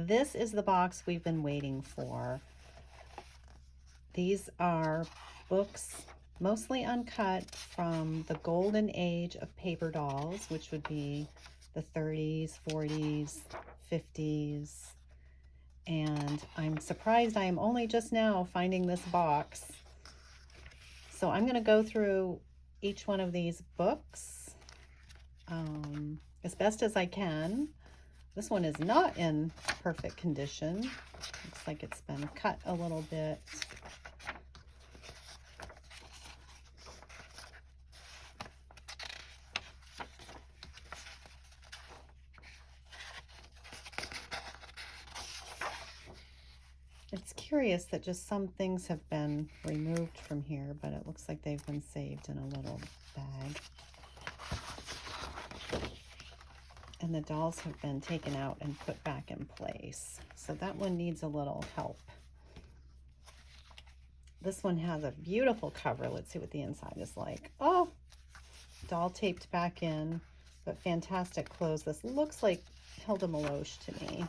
this is the box we've been waiting for. These are books mostly uncut from the golden age of paper dolls, which would be the 30s, 40s, 50s. And I'm surprised I am only just now finding this box. So I'm going to go through each one of these books as best as I can. This one is not in perfect condition. Looks like it's been cut a little bit. It's curious that just some things have been removed from here, but it looks like they've been saved in a little bag. And the dolls have been taken out and put back in place. So that one needs a little help. This one has a beautiful cover. Let's see what the inside is like. Oh, doll taped back in, but fantastic clothes. This looks like Hilda Meloche to me.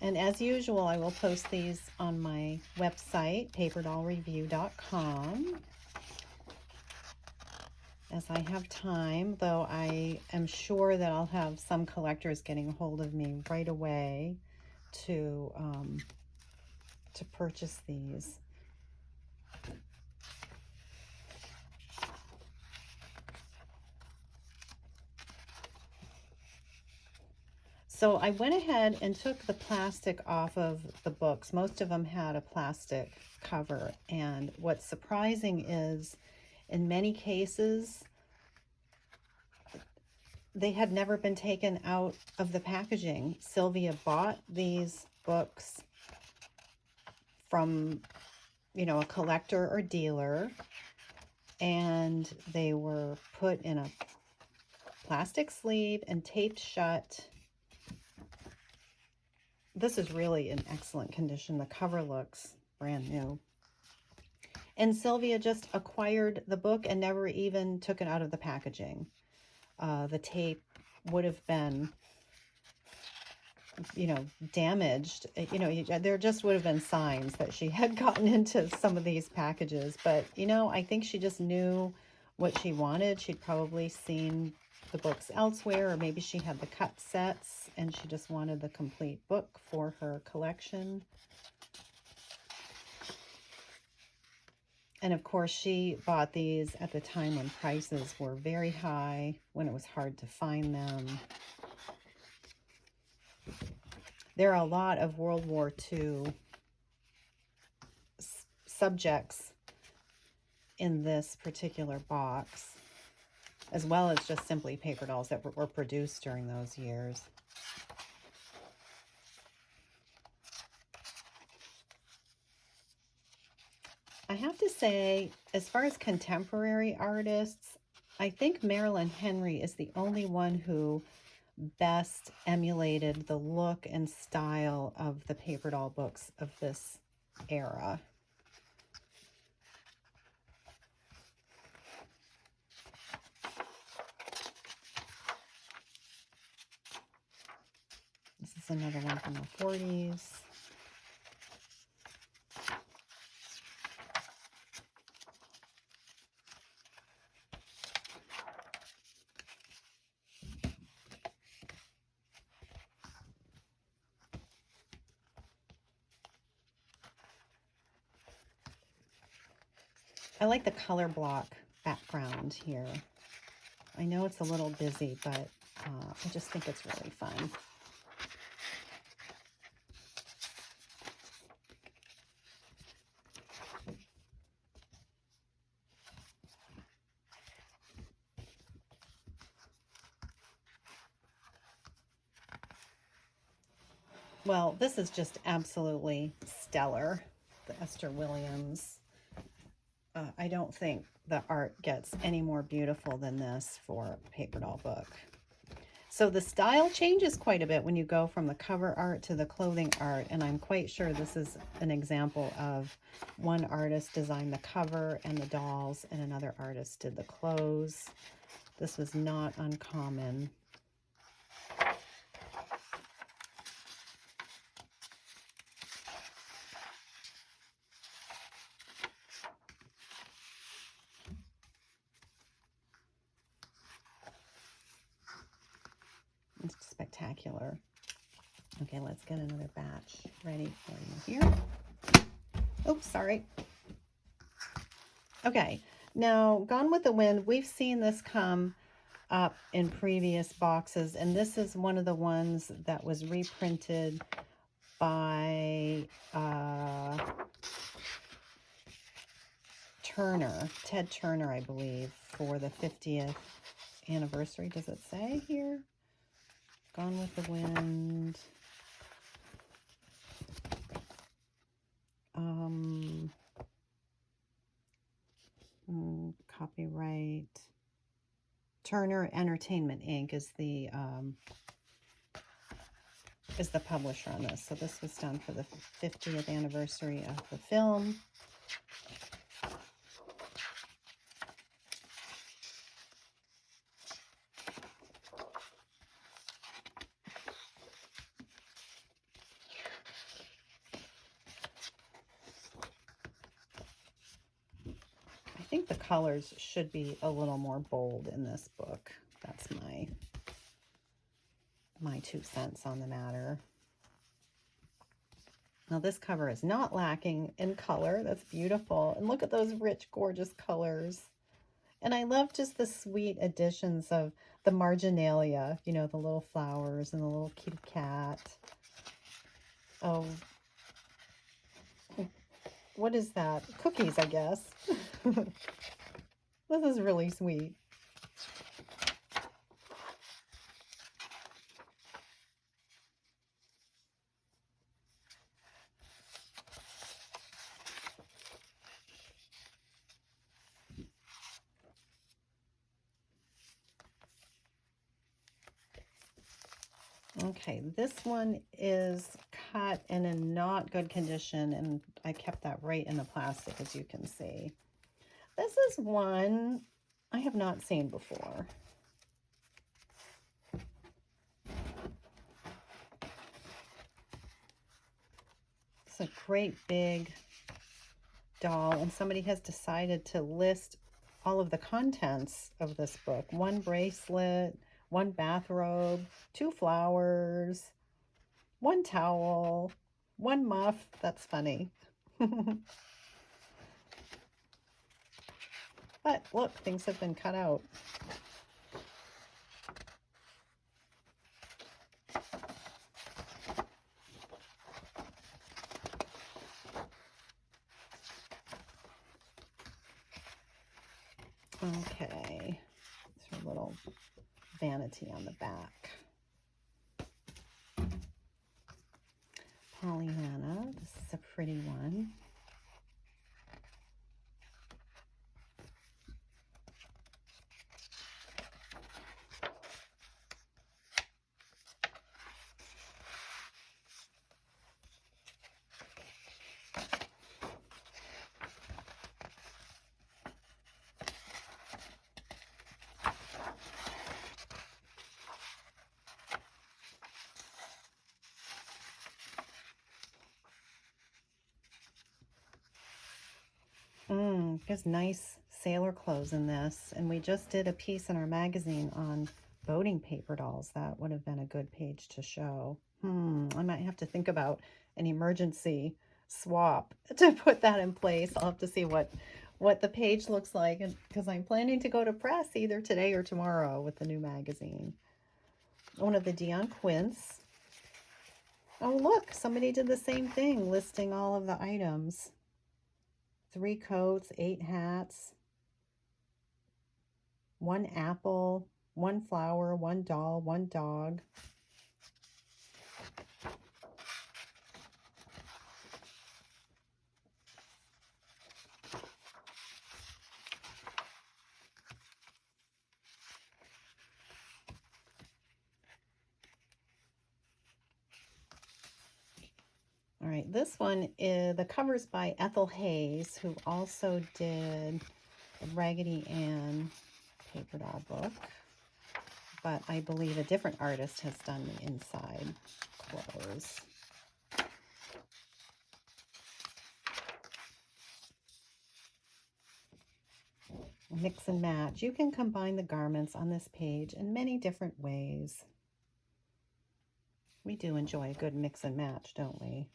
And as usual, I will post these on my website, paperdollreview.com, as I have time, though I am sure that I'll have some collectors getting a hold of me right away to purchase these. So I went ahead and took the plastic off of the books. Most of them had a plastic cover, and what's surprising is in many cases they had never been taken out of the packaging. Sylvia bought these books from, you know, a collector or dealer, and they were put in a plastic sleeve and taped shut. This is really in excellent condition. The cover looks brand new. And Sylvia just acquired the book and never even took it out of the packaging. The tape would have been, you know, damaged. You know, there just would have been signs that she had gotten into some of these packages. But, you know, I think she just knew what she wanted. She'd probably seen the books elsewhere, or maybe she had the cut sets and she just wanted the complete book for her collection. And of course, she bought these at the time when prices were very high, when it was hard to find them. There are a lot of World War II subjects in this particular box, as well as just simply paper dolls that were produced during those years. I have to say, as far as contemporary artists, I think Marilyn Henry is the only one who best emulated the look and style of the paper doll books of this era. This is another one from the 40s. I like the color block background here. I know it's a little busy, but I just think it's really fun. Well, this is just absolutely stellar, the Esther Williams. I don't think the art gets any more beautiful than this for a paper doll book. So the style changes quite a bit when you go from the cover art to the clothing art, and I'm quite sure this is an example of one artist designed the cover and the dolls, and another artist did the clothes. This was not uncommon. It's spectacular. Okay, let's get another batch ready for you here. Oops, sorry. Okay, now Gone with the Wind, we've seen this come up in previous boxes, and this is one of the ones that was reprinted by Ted Turner, I believe, for the 50th anniversary. Does it say here? Gone with the Wind. Copyright Turner Entertainment Inc. is the publisher on this. So this was done for the 50th anniversary of the film. I think the colors should be a little more bold in this book. That's my 2 cents on the matter. Now this cover is not lacking in color. That's beautiful. And look at those rich, gorgeous colors. And I love just the sweet additions of the marginalia, you know, the little flowers and the little cute cat. Oh, what is that? Cookies, I guess. This is really sweet. Okay, this one is cut and in not good condition, and I kept that right in the plastic, as you can see. This is one I have not seen before. It's a great big doll, and somebody has decided to list all of the contents of this book. 1 bracelet, 1 bathrobe, 2 flowers, 1 towel, 1 muff. That's funny. But look, things have been cut out. Okay, it's a little vanity on the back. Pollyanna, this is a pretty one. There's nice sailor clothes in this, and we just did a piece in our magazine on boating paper dolls. That would have been a good page to show. I might have to think about an emergency swap to put that in place. I'll have to see what the page looks like, because I'm planning to go to press either today or tomorrow with the new magazine. One of the Dion Quince. Oh, look, somebody did the same thing, listing all of the items. 3 coats, 8 hats, 1 apple, 1 flower, 1 doll, 1 dog. All right, this one is the cover's by Ethel Hayes, who also did a Raggedy Ann paper doll book. but I believe a different artist has done the inside clothes. Mix and match. You can combine the garments on this page in many different ways. We do enjoy a good mix and match, don't we?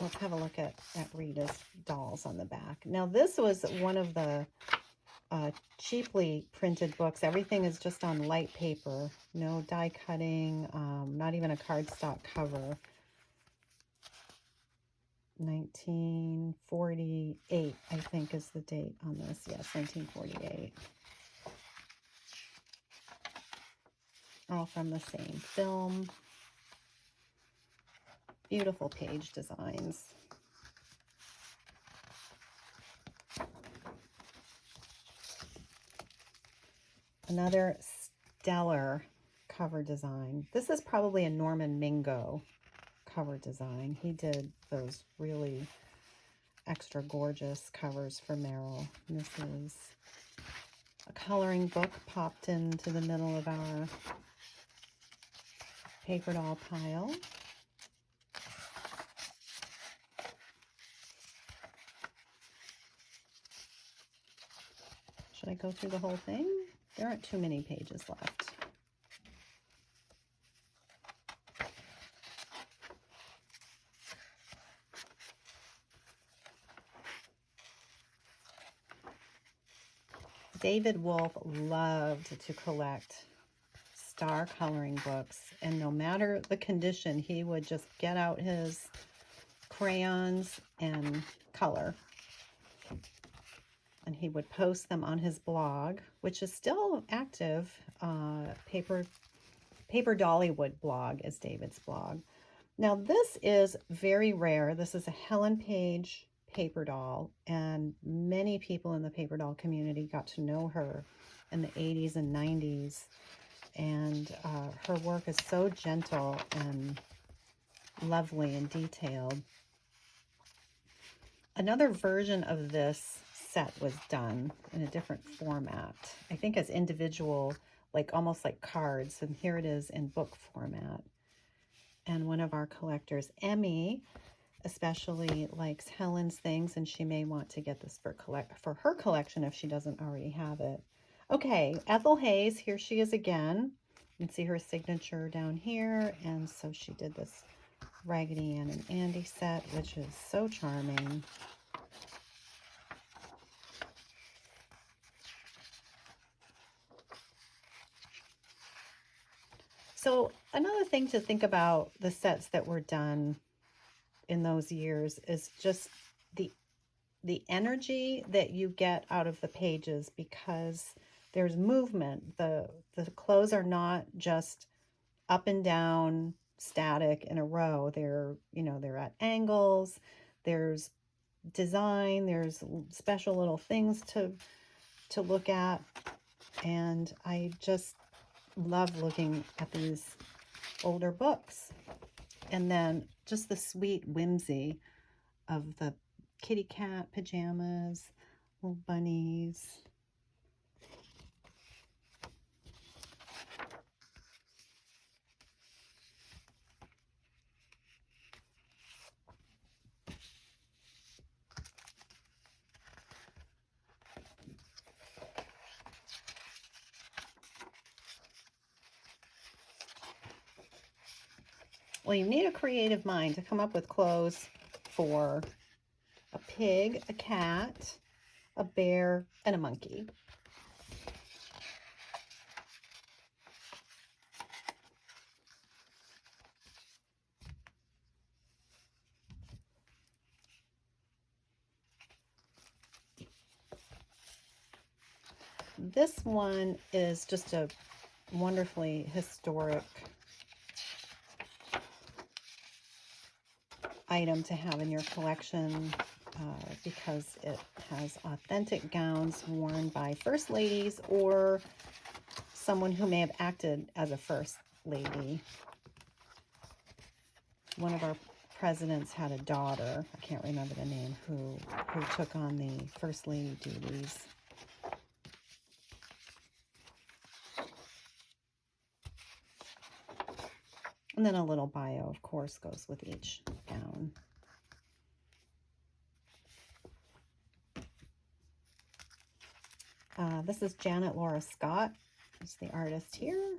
Let's have a look at Rita's dolls on the back. Now, this was one of the cheaply printed books. Everything is just on light paper. No die cutting, not even a cardstock cover. 1948, I think, is the date on this. Yes, 1948. All from the same film. Beautiful page designs. Another stellar cover design. This is probably a Norman Mingo cover design. He did those really extra gorgeous covers for Merrill. And this is a coloring book popped into the middle of our paper doll pile. Should I go through the whole thing? There aren't too many pages left. David Wolfe loved to collect star coloring books, and no matter the condition, he would just get out his crayons and color. And he would post them on his blog, which is still active. Paper Dollywood blog is David's blog. Now, this is very rare. This is a Helen Page paper doll, and many people in the paper doll community got to know her in the 80s and 90s. And her work is so gentle and lovely and detailed. Another version of this set was done in a different format, I think as individual, like almost like cards, and here it is in book format. And one of our collectors, Emmy, especially likes Helen's things, and she may want to get this for her collection if she doesn't already have it. Okay, Ethel Hayes, here she is again. You can see her signature down here, and so she did this Raggedy Ann and Andy set, which is so charming. So another thing to think about the sets that were done in those years is just the energy that you get out of the pages, because there's movement. The clothes are not just up and down static in a row. They're at angles. There's design. There's special little things to look at, and I just love looking at these older books. And then just the sweet whimsy of the kitty cat pajamas, little bunnies. Well, you need a creative mind to come up with clothes for a pig, a cat, a bear, and a monkey. This one is just a wonderfully historic item to have in your collection because it has authentic gowns worn by first ladies or someone who may have acted as a first lady. One of our presidents had a daughter, I can't remember the name, who took on the first lady duties. And then a little bio, of course, goes with each gown. This is Janet Laura Scott. Is the artist here.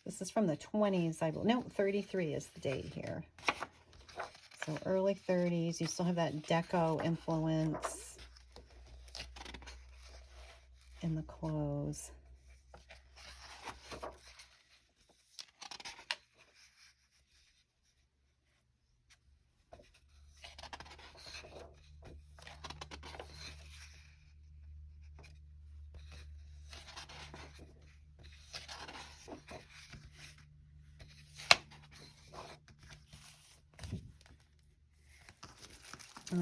This is from the 20s, I believe. No, 33 is the date here. So early 30s. You still have that deco influence in the clothes.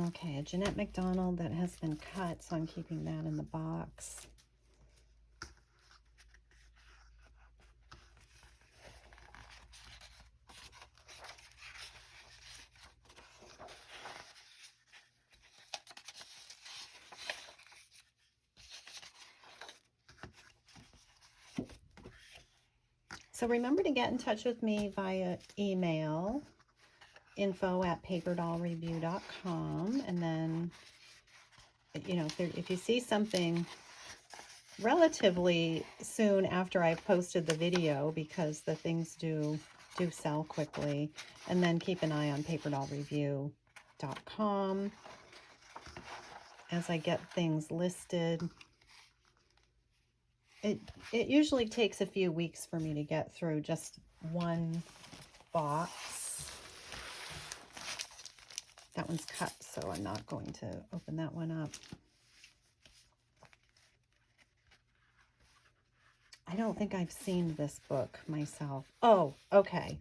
Okay, a Jeanette MacDonald that has been cut, so I'm keeping that in the box. So remember to get in touch with me via email, info@paperdollreview.com, and then, you know, if you see something relatively soon after I've posted the video, because the things do sell quickly, and then keep an eye on paperdollreview.com as I get things listed. It usually takes a few weeks for me to get through just one box. That one's cut, so I'm not going to open that one up. I don't think I've seen this book myself. Oh, okay.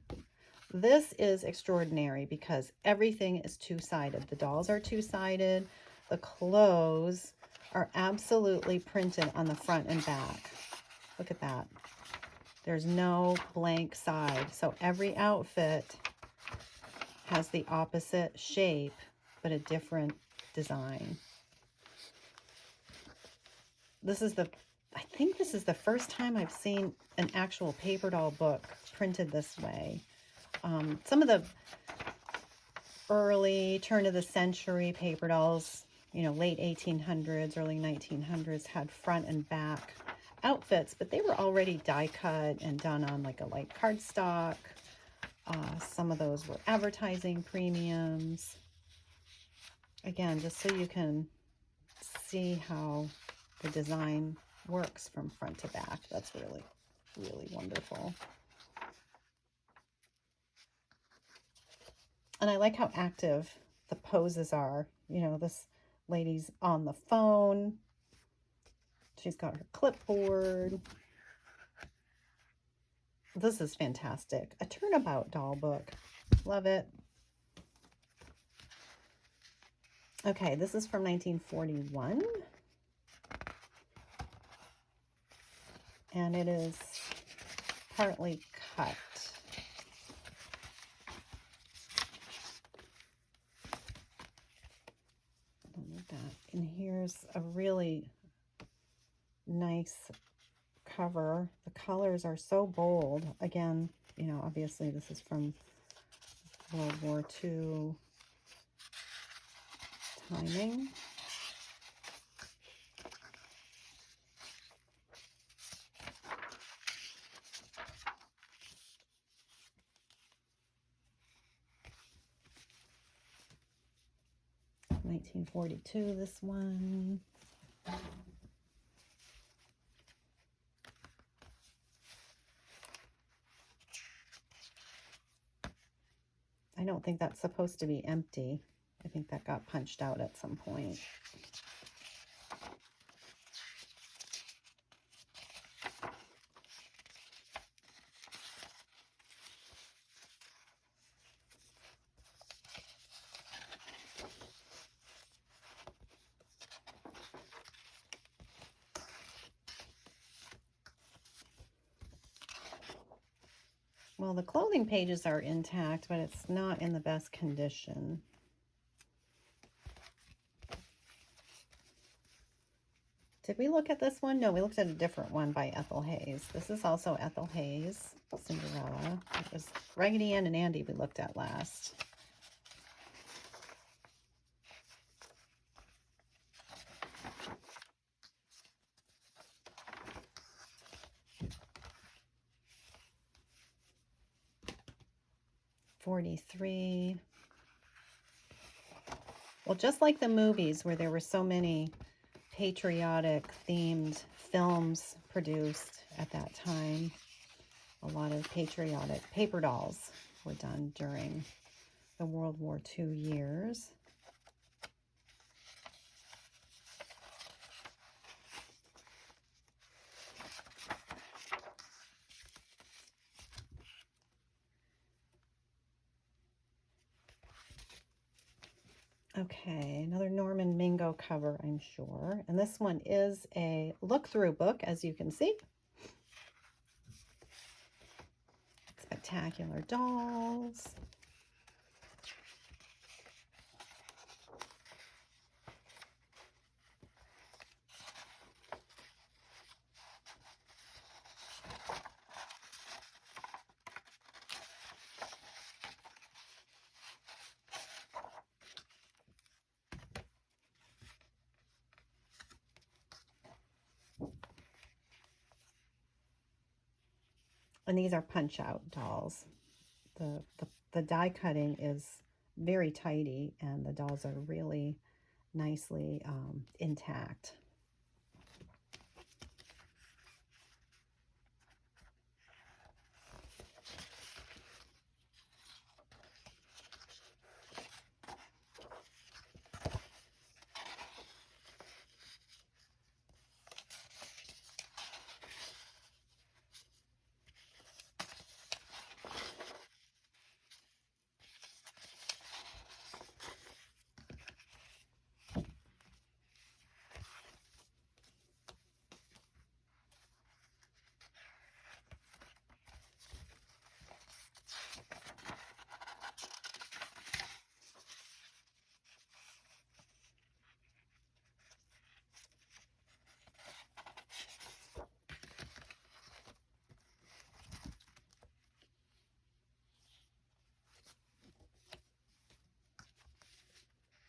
This is extraordinary because everything is two-sided. The dolls are two-sided. The clothes are absolutely printed on the front and back. Look at that. There's no blank side. So every outfit has the opposite shape, but a different design. I think this is the first time I've seen an actual paper doll book printed this way. Some of the early turn of the century paper dolls, you know, late 1800s, early 1900s, had front and back outfits, but they were already die cut and done on like a light cardstock. Some of those were advertising premiums. Again, just so you can see how the design works from front to back. That's really, really wonderful. And I like how active the poses are. You know, this lady's on the phone. She's got her clipboard. This is fantastic. A turnabout doll book. Love it. Okay, this is from 1941. And it is partly cut. And here's a really nice cover. The colors are so bold. Again, you know, obviously this is from World War II timing. $1942, this one. I don't think that's supposed to be empty. I think that got punched out at some point. Well, the clothing pages are intact, but it's not in the best condition. Did we look at this one? No, we looked at a different one by Ethel Hayes. This is also Ethel Hayes, Cinderella. It was Raggedy Ann and Andy we looked at last. $43. Well, just like the movies where there were so many patriotic themed films produced at that time, a lot of patriotic paper dolls were done during the World War II years. Okay, another Norman Mingo cover, I'm sure. And this one is a look-through book, as you can see. Spectacular dolls. And these are punch-out dolls. The die cutting is very tidy, and the dolls are really nicely intact.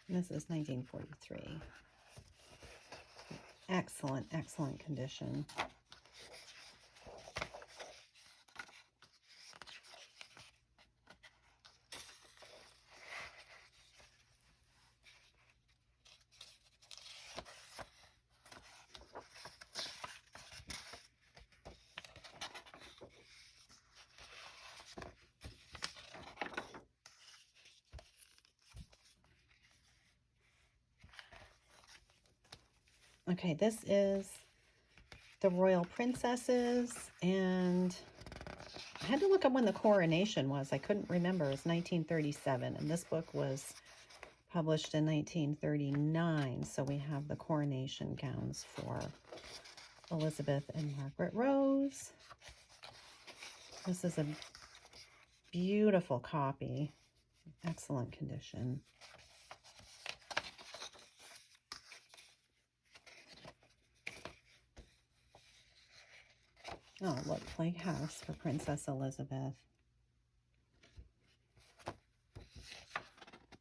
This is 1943. Excellent, excellent condition. Okay, this is the Royal Princesses, and I had to look up when the coronation was. I couldn't remember. It was 1937, and this book was published in 1939. So we have the coronation gowns for Elizabeth and Margaret Rose. This is a beautiful copy, excellent condition. Oh, look, Playhouse for Princess Elizabeth.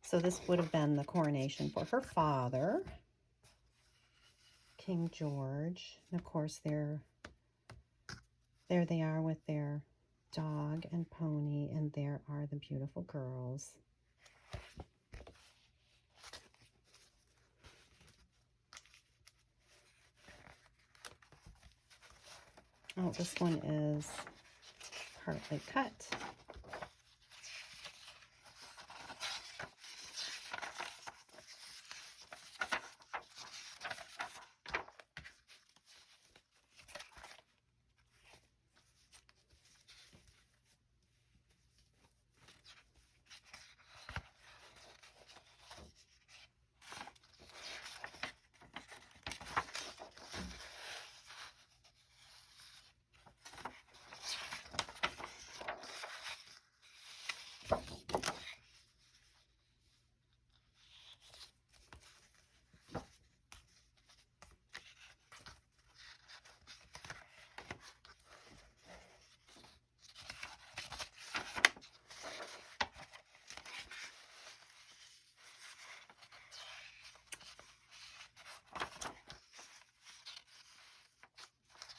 So this would have been the coronation for her father, King George. And of course, there they are with their dog and pony, and there are the beautiful girls. Oh, this one is partly cut.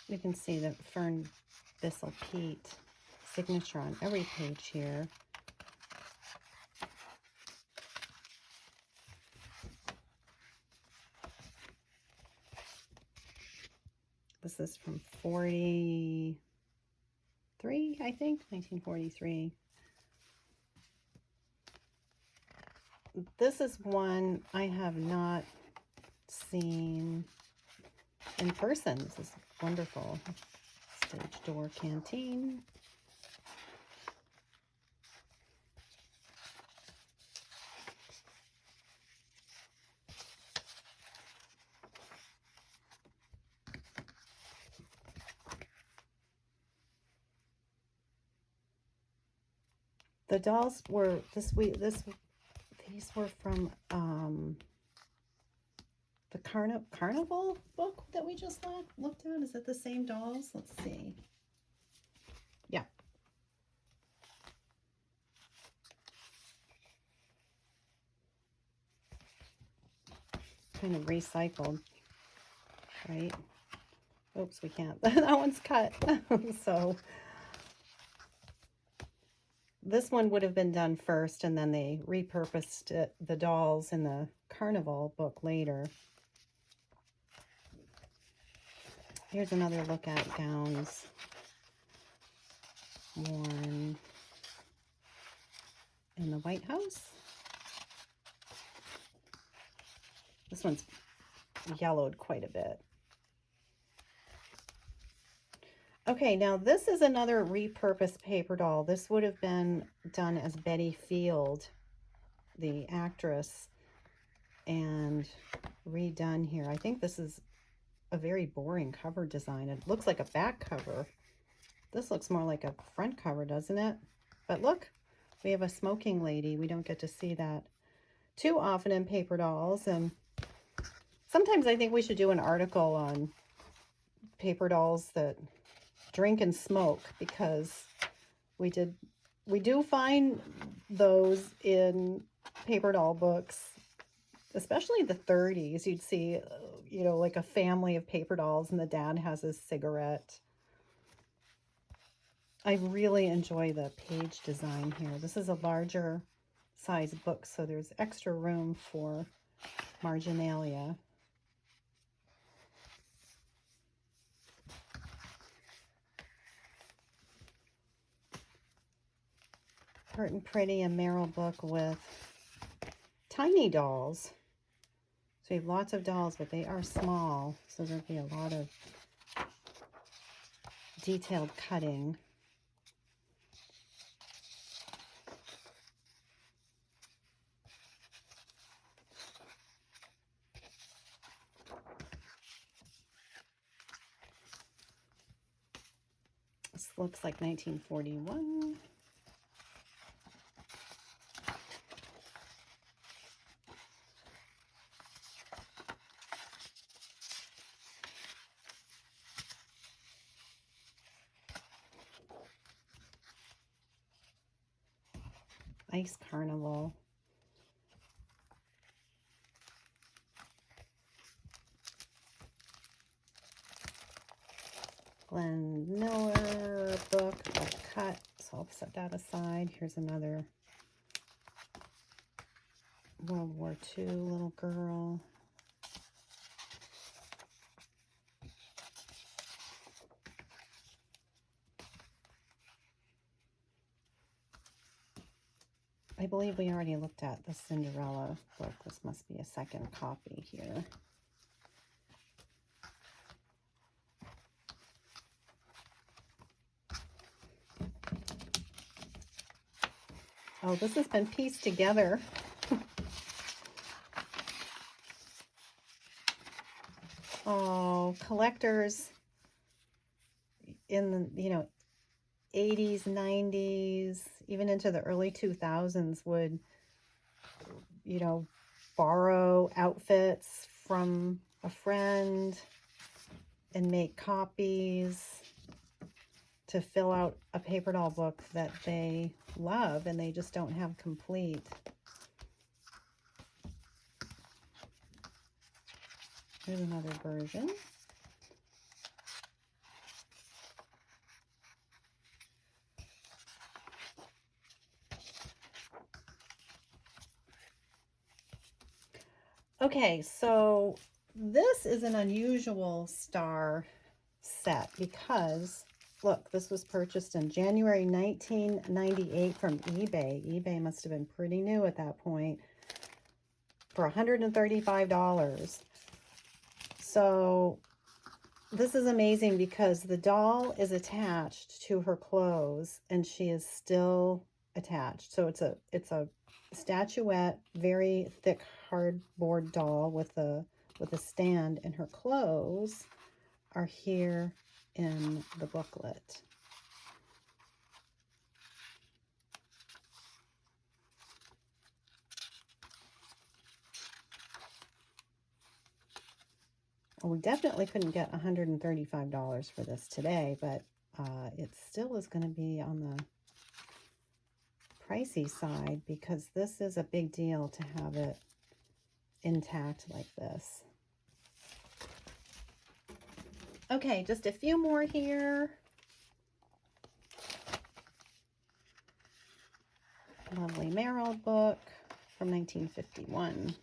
You can see the Fern Thistle Pete signature on every page here. This is from 43, I think, 1943. This is one I have not seen in person. This is wonderful. Stage door canteen. The dolls were these were from the Carnival book that we just looked at. Is it the same dolls? Let's see. Yeah. Kind of recycled, right? Oops, we can't. That one's cut. So this one would have been done first, and then they repurposed it, the dolls in the Carnival book later. Here's another look at gowns worn in the White House. This one's yellowed quite a bit. Okay, now this is another repurposed paper doll. This would have been done as Betty Field, the actress, and redone here. I think this is a very boring cover design. It looks like a back cover. This looks more like a front cover, doesn't it? But look, we have a smoking lady. We don't get to see that too often in paper dolls, and sometimes I think we should do an article on paper dolls that drink and smoke, because we do find those in paper doll books, especially the 30s. You'd see, you know, like a family of paper dolls and the dad has his cigarette. I really enjoy the page design here. This is a larger size book, so there's extra room for marginalia. Hurt and Pretty, a Merrill book with tiny dolls. So we have lots of dolls, but they are small, so there'll be a lot of detailed cutting. This looks like 1941. Ice Carnival. Glenn Miller book, a cut, so I'll set that aside. Here's another World War II little girl. I believe we already looked at the Cinderella book. This must be a second copy here. Oh, this has been pieced together. Oh, collectors in the, you know, 80s, 90s, even into the early 2000s would, you know, borrow outfits from a friend and make copies to fill out a paper doll book that they love and they just don't have complete. Here's another version. Okay, so this is an unusual star set because, look, this was purchased in January 1998 from eBay. eBay must have been pretty new at that point, for $135. So this is amazing because the doll is attached to her clothes and she is still attached. So it's a statuette, very thick cardboard doll with a stand, and her clothes are here in the booklet. Well, we definitely couldn't get $135 for this today, but it still is going to be on the pricey side because this is a big deal to have it intact like this. Okay, just a few more here. Lovely Merrill book from 1951.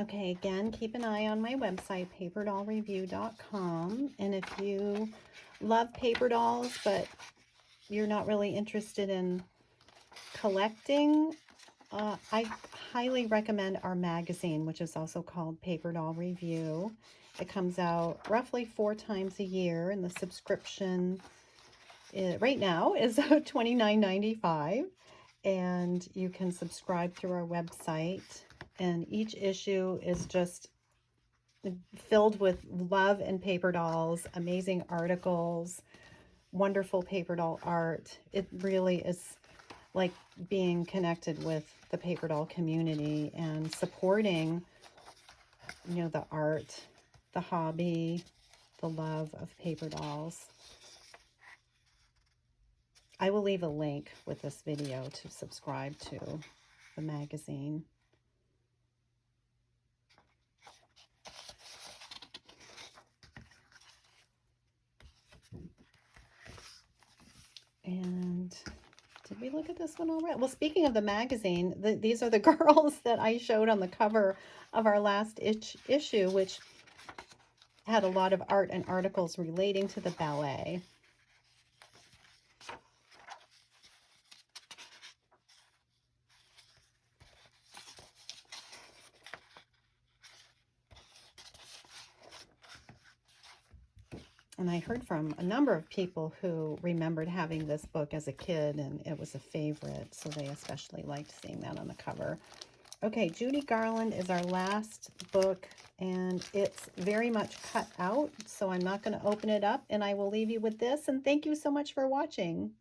Okay, again, keep an eye on my website, paperdollreview.com. And if you love paper dolls, but you're not really interested in collecting, I highly recommend our magazine, which is also called Paper Doll Review. It comes out roughly 4 times a year, and the subscription right now is $29.95. And you can subscribe through our website. And each issue is just filled with love and paper dolls, amazing articles, wonderful paper doll art. It really is like being connected with the paper doll community and supporting, you know, the art, the hobby, the love of paper dolls. I will leave a link with this video to subscribe to the magazine. And did we look at this one already? Well, speaking of the magazine, these are the girls that I showed on the cover of our last issue, which had a lot of art and articles relating to the ballet. And I heard from a number of people who remembered having this book as a kid, and it was a favorite, so they especially liked seeing that on the cover. Okay, Judy Garland is our last book, and it's very much cut out, so I'm not going to open it up, and I will leave you with this, and thank you so much for watching.